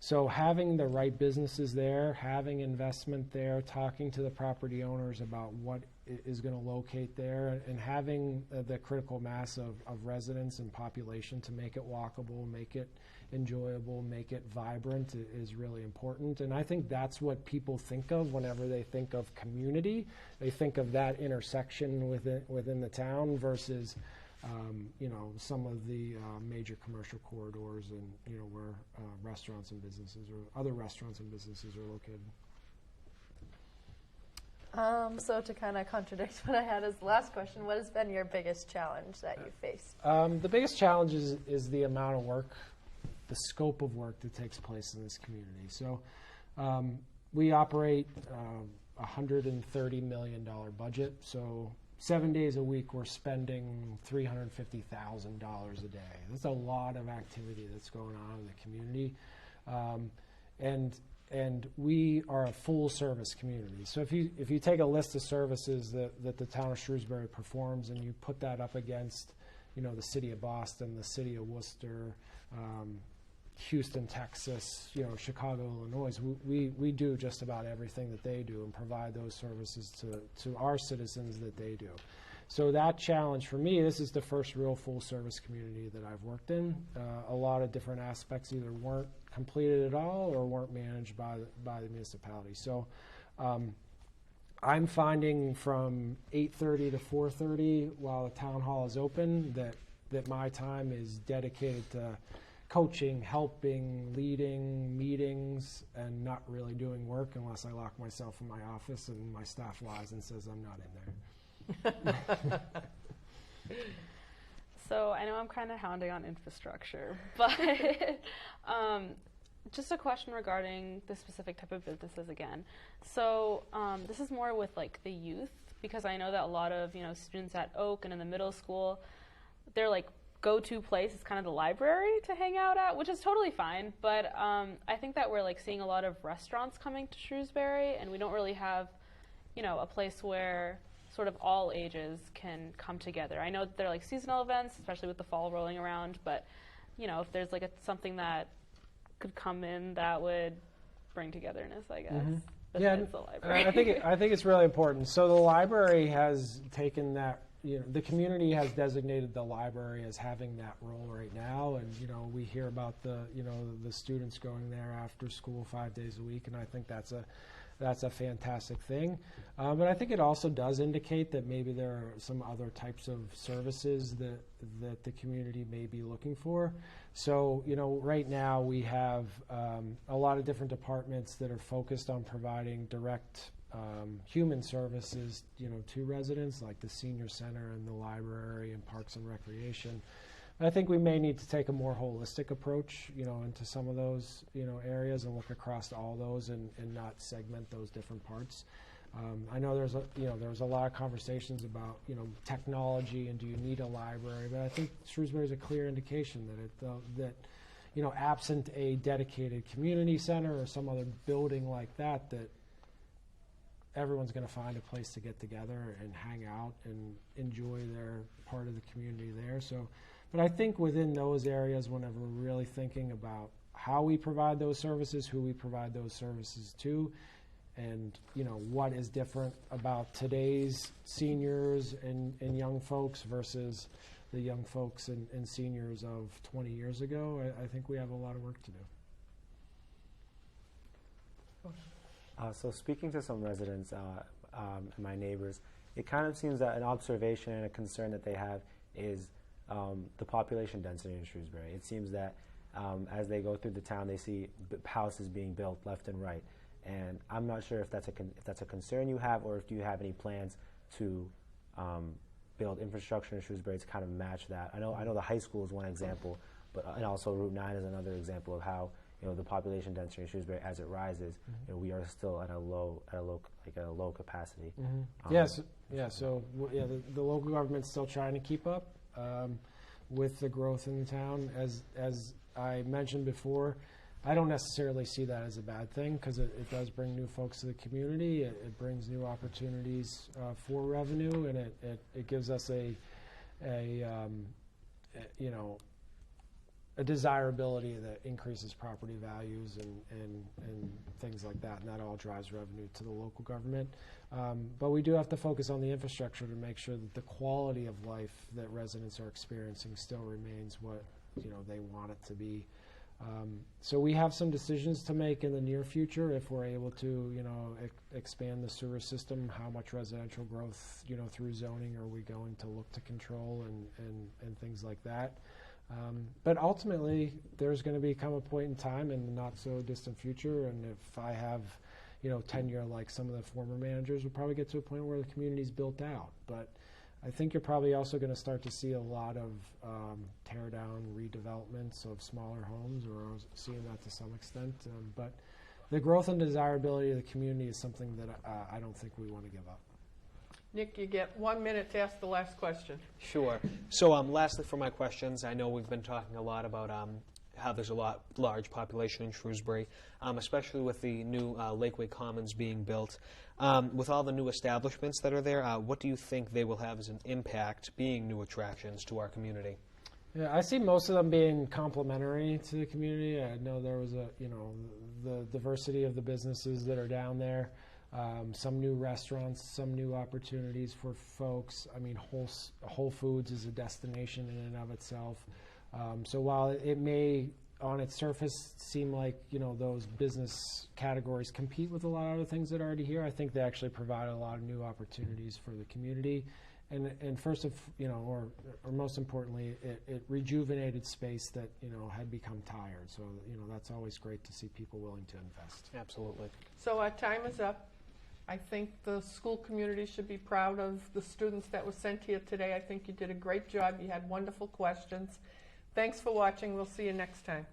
Speaker 6: So having the right businesses there, having investment there, talking to the property owners about what is going to locate there, and having the critical mass of residents and population to make it walkable, make it enjoyable, make it vibrant is really important. And I think that's what people think of whenever they think of community. They think of that intersection within the town versus some of the major commercial corridors and, where restaurants and businesses or other restaurants and businesses are located.
Speaker 2: So to kind of contradict what I had as the last question, what has been your biggest challenge that you faced?
Speaker 6: The biggest challenge is the amount of work, the scope of work that takes place in this community. So we operate a $130 million budget. So 7 days a week, we're spending $350,000 a day. That's a lot of activity that's going on in the community, and we are a full-service community. So if you take a list of services that the town of Shrewsbury performs, and you put that up against, the city of Boston, the city of Worcester, Houston, Texas, Chicago, Illinois, we do just about everything that they do and provide those services to our citizens that they do. So that challenge for me, this is the first real full-service community that I've worked in. A lot of different aspects either weren't completed at all or weren't managed by the municipality. So I'm finding from 8:30 to 4:30 while the town hall is open that my time is dedicated to coaching, helping, leading meetings, and not really doing work unless I lock myself in my office and my staff lies and says I'm not in there.
Speaker 3: So I know I'm kind of hounding on infrastructure, but just a question regarding the specific type of businesses again. So this is more with like the youth, because I know that a lot of students at Oak and in the middle school, they're like go-to place is kind of the library to hang out at, which is totally fine. But I think that we're like seeing a lot of restaurants coming to Shrewsbury, and we don't really have, a place where sort of all ages can come together. I know that they're like seasonal events, especially with the fall rolling around, but if there's like something that could come in that would bring togetherness, I guess.
Speaker 6: Mm-hmm.
Speaker 3: Besides the library.
Speaker 6: I think it's really important. So the library has taken that. The community has designated the library as having that role right now, and we hear about the students going there after school 5 days a week, and I think that's that's a fantastic thing. But I think it also does indicate that maybe there are some other types of services that the community may be looking for. So, right now we have a lot of different departments that are focused on providing direct human services, to residents, like the senior center and the library and parks and recreation. I think we may need to take a more holistic approach, into some of those, areas and look across all those and not segment those different parts. I know there was a lot of conversations about, technology and do you need a library, but I think Shrewsbury is a clear indication that absent a dedicated community center or some other building like that everyone's going to find a place to get together and hang out and enjoy their part of the community there. So, but I think within those areas, whenever we're really thinking about how we provide those services, who we provide those services to, and what is different about today's seniors and young folks versus the young folks and seniors of 20 years ago, I think we have a lot of work to do.
Speaker 4: So speaking to some residents and my neighbors, it kind of seems that an observation and a concern that they have is the population density in Shrewsbury. It seems that as they go through the town, they see houses being built left and right. And I'm not sure if that's a concern you have, or if you have any plans to build infrastructure in Shrewsbury to kind of match that. I know the high school is one example, but and also Route 9 is another example of how the population density in Shrewsbury, as it rises, we are still at a low capacity.
Speaker 6: Yes, So the local government's still trying to keep up with the growth in the town. As I mentioned before, I don't necessarily see that as a bad thing, because it does bring new folks to the community. It brings new opportunities for revenue, and it gives us a desirability that increases property values and things like that, and that all drives revenue to the local government. But we do have to focus on the infrastructure to make sure that the quality of life that residents are experiencing still remains what they want it to be. So we have some decisions to make in the near future if we're able to expand the sewer system. How much residential growth through zoning are we going to look to control and things like that. But ultimately, there's going to become a point in time in the not so distant future, and if I have tenure like some of the former managers, we'll probably get to a point where the community's built out. But I think you're probably also going to start to see a lot of tear down redevelopments of smaller homes, or seeing that to some extent. But the growth and desirability of the community is something that I don't think we want to give up.
Speaker 1: Nick, you get 1 minute to ask the last question.
Speaker 5: Sure. So lastly for my questions, I know we've been talking a lot about how there's a large population in Shrewsbury, especially with the new Lakeway Commons being built. With all the new establishments that are there, what do you think they will have as an impact being new attractions to our community?
Speaker 6: Yeah, I see most of them being complementary to the community. I know there was the diversity of the businesses that are down there. Some new restaurants, some new opportunities for folks. I mean, Whole Foods is a destination in and of itself. So while it may, on its surface, seem like those business categories compete with a lot of other things that are already here, I think they actually provide a lot of new opportunities for the community. And first or most importantly, it rejuvenated space that had become tired. So that's always great to see people willing to invest.
Speaker 5: Absolutely.
Speaker 1: So our time is up. I think the school community should be proud of the students that were sent here today. I think you did a great job. You had wonderful questions. Thanks for watching. We'll see you next time.